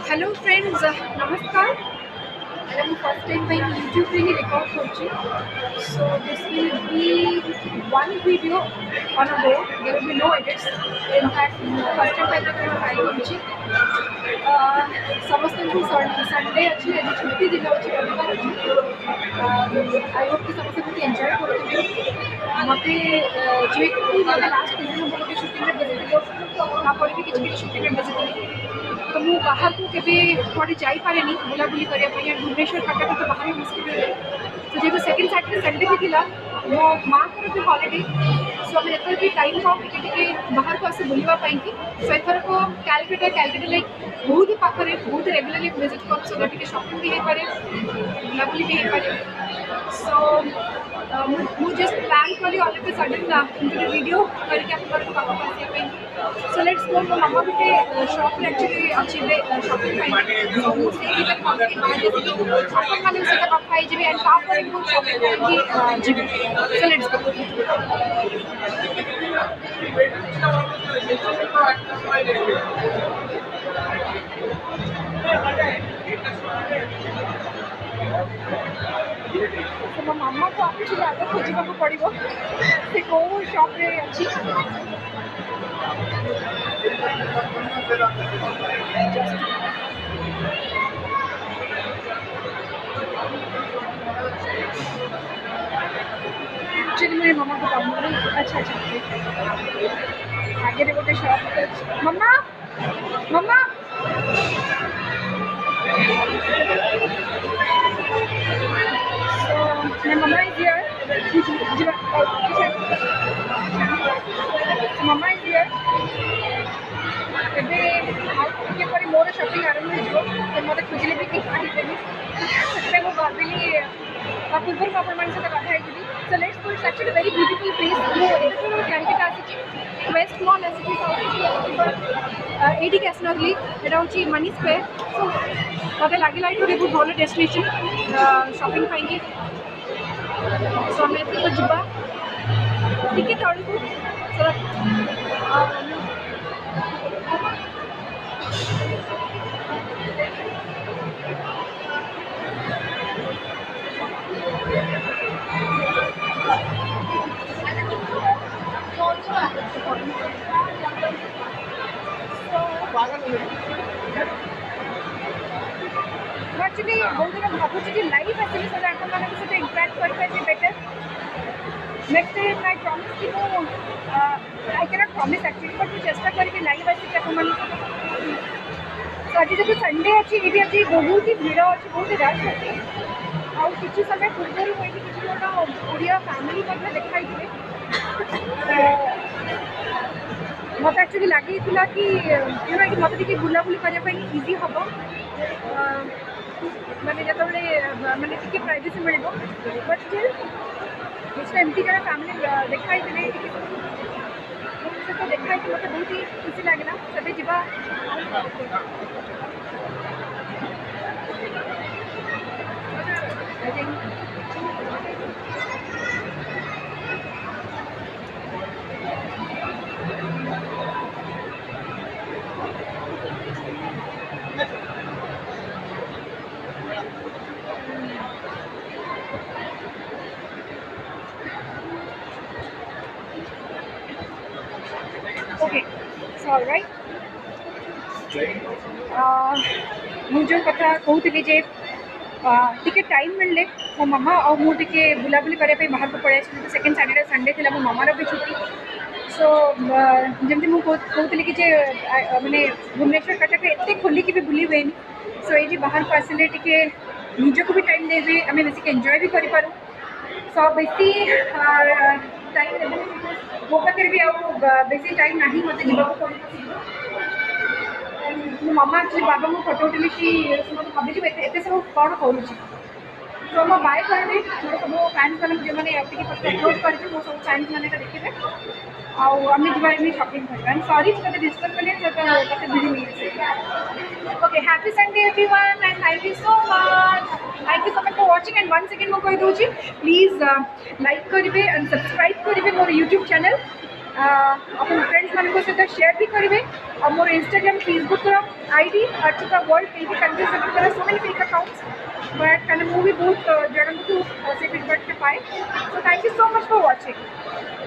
Hello friends, Namaskar. I am first time by YouTube really record coaching. So this will be one video on a go. There will be no edits. In fact, first time by the try coaching. ସମସ୍ତଙ୍କୁ Sunday ଅଛି ଆଜି ଛୁଟି ଦିନ ଅଛି ରବିବାର ଅଛି I Hope କି ସମସ୍ତେ ବହୁତ ଏନ୍ଜୟ କରୁଥିବେ ମୋତେ ଯେହେତୁ ମୋତେ ଲାଷ୍ଟ ଦିନ ମୁଁ ଗୋଟେ ସୁଟିଂରେ ବସିଥିଲି ତାପରେ ବି କିଛି କିଛି ସୁଟିଂରେ ବସିଥିଲି ତ ମୁଁ ବାହାରକୁ କେବେ କୁଆଡ଼େ ଯାଇପାରେନି ବୁଲାବୁଲି କରିବା ପାଇଁ ଭୁବନେଶ୍ୱର କଟକ ତ ବାହାରେ ମୁସ୍କିଲ ହୁଏ ତ ଯେହେତୁ ସେକେଣ୍ଡ ସାଟର୍ଡେ ସଣ୍ଡେ ବି ଥିଲା ମୋ ମାଆଙ୍କର ବି ହଲିଡେ ସୋ ଆମେ ଯେତେବେଳେ ବି ଟାଇମ୍ ପାଉ ଟିକେ ଟିକେ ବାହାରକୁ ଆସୁ ବୁଲିବା ପାଇଁକି ସୋ ଏଥରକ କ୍ୟାଲକାଟା ଲାଇକ୍ ବହୁତ ହି ପାଖରେ ବହୁତ ରେଗୁଲାରଲି ଭିଜିଟ୍ କରୁ ସୋ ଟିକେ ସପିଂ ବି ହେଇପାରେ ବୁଲାବୁଲି ବି ହେଇପାରେ ସୋ ମୁଁ ଜଷ୍ଟ ପ୍ଲାନ୍ କଲି ଅଲ୍ ଅଫ୍ ଏ ସଡନ୍ ଗୋଟେ ଭିଡ଼ିଓ କରିକି ଆପଣଙ୍କ ପାଖକୁ ଆସିବା ପାଇଁ ସୋ ଲେଟ୍ସ ଗୋ ମୋ ମାମା ଗୋଟେ ସପ୍ରେ ଆକ୍ଚୁଆଲି ଅଛି ଏବେ ସପିଂ ପାଇଁ ସୋ ମୁଁ ସେଇ ଭିତରେ କଣ୍ଟିନ୍ୟୁ ବାହାରି ଆସିବି ଆପଣମାନେ ସହିତ କଥା ହେଇଯିବି ଆଣ୍ଡ ତାପରେ ମୁଁ ସପିଂ ପାଇଁକି ଯିବି ସୋ ଲେଟ୍ସ ଗୋ ମୋ ମାମାକୁ ଆକ୍ଚୁଆଲି ଆଗ ଖୋଜିବାକୁ ପଡ଼ିବ ସେ କେଉଁ ସପ୍ରେ ଅଛି एक्चुअली मेरे मम्मा को पाऊंगी अच्छा अच्छा आगे गोटे shop mama mama so my mama is here mama is here ଏବେ ଆଉ ଟିକେ ପରେ ମୋର ସପିଂ ଆରମ୍ଭ ହେଇଯିବ ତ ମୋତେ ଖୋଜିଲେ ବି କେହି ପାଇବେନି ସେଥିପାଇଁ ମୁଁ ଭାବିଲି ତା ପୂର୍ବରୁ ମୁଁ ଆପଣମାନଙ୍କ ସହିତ କଥା ହେଇଯିବି so let's go it's actually very beautiful place ମୁଁ ଏବେଠୁ କ୍ୟାଲକାଟା ଆସିଛି ୱେଷ୍ଟ ମଲ୍ ଆସିଛି ସାଉଥ୍ ଇଷ୍ଟ ଏଇଠିକି ଆସିନଥିଲି ଏଇଟା ହେଉଛି ମନି ସ୍କୋୟାର ସୋ ମୋତେ ଲାଗିଲା ଏଇଠି ଗୋଟେ ବହୁତ ଭଲ ଡେଷ୍ଟିନେସନ୍ ସପିଂ ପାଇଁକି ସୋ ଆମେ ଏଥରକ ଯିବା ଟିକେ ତଳକୁ एक्चुअली बहुत दिन भावुँ कि लाइव आसली सो आपको सहित इंटराक्ट करें better next time I promise कि I cannot promise actually but मुझे चेष्टा करी लाइव आसिक आज जो संडे अच्छी ये आज बहुत ही भिड़ अच्छी बहुत रश अच्छी आउ कि समय पूर्व किसी गोटे ओडिया फैमिली देखाई मत एक्चुअली लगे कि मत बुलाबुली करने इजी हम माने जो मैंने प्राइवेसी मिल बट स्टिल एमती जन फैमिली देखाई सहित देखाई मत बहुत ही खुशी लगे सभी जा ओके सो ऑलराइट मु जो कथा कहती जे टिके टाइम मिलले मो मामा और मुझे बुलाबुली करने बाहर को पड़े सेकेंड सैटरडे संडे थी मो मामार भी छुट्टी सो जमी मुझे कहती कि माने भुवनेश्वर कटक एत खोलिकी भी बुली हुए सो ये बाहर को आसिले टिके निजक भी टाइम देवी आम बेसिक एंजॉय भी करूँ सो बेसी टाइम मो पाखे भी बेसी टाइम ना मत मो मामा एक्चुअली बाबा को फोटो उठेली कि भाभी एत सब कौन करुँच सो मो बाय करेंगे मोर सब फैंस मैंने जो मैंने अपलोड कर सब फैंस मैंने देखिए आम जा शॉपिंग करवा सॉरी मुझे डिस्टर्ब करें भिड़ी मिल okay happy Sunday everyone and thank you so much for watching and one second मुझे कही दूसरी प्लीज लाइक करेंगे एंड सब्सक्राइब करेंगे मोर यूट्यूब चैनल अपन फ्रेंड्स मान सहित शेयर भी करेंगे और more Instagram Facebook ID Archika world ये भी कंटिन्यू सबमिट करा so many fake accounts but मैंने मूवी बहुत जगह को से फीडबैक पाए so thank you so much for watching